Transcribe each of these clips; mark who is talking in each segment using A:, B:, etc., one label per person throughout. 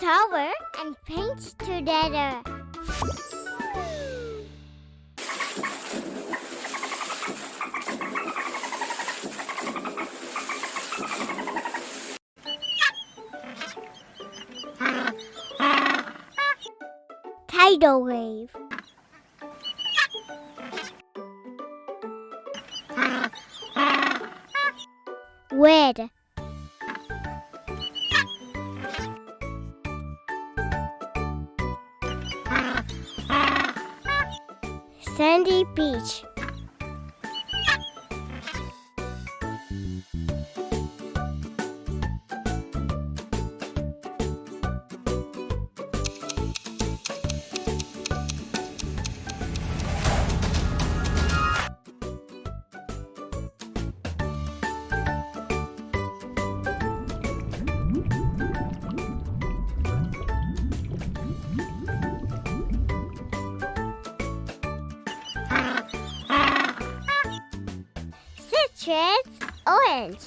A: tower and paint together. Tidal wave. Red. Sandy beach. Citrus orange.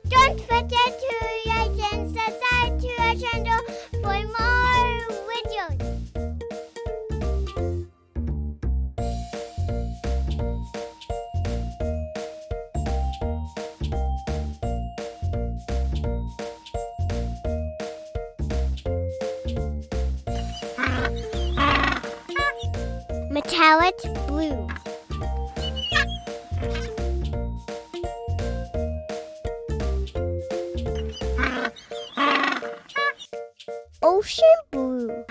A: Don't forget to like and subscribe to our channel for more videos. Metallic blue. Ocean blue.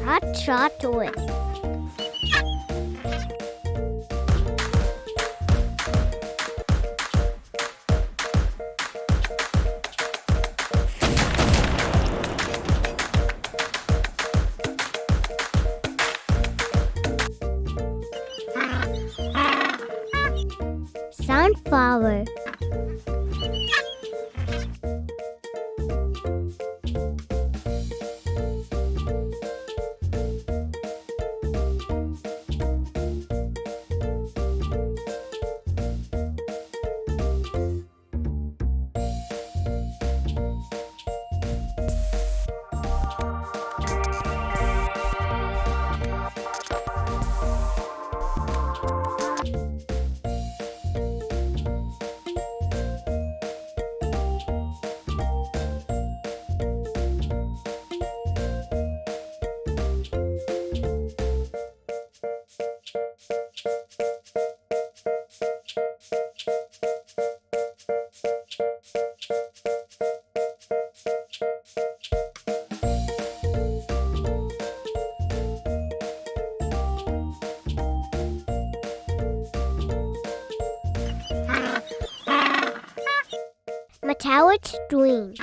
A: Hot chocolate. Sunflower. Metallic green.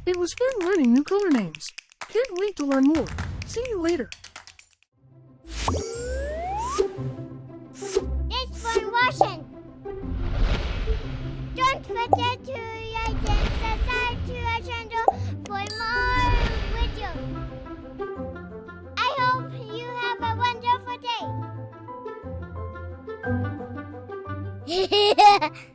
B: It was fun learning new color names. Can't wait to learn more. See you later.
A: Thanks for watching. Don't forget to like and subscribe to our channel for more videos. I hope you have a wonderful day.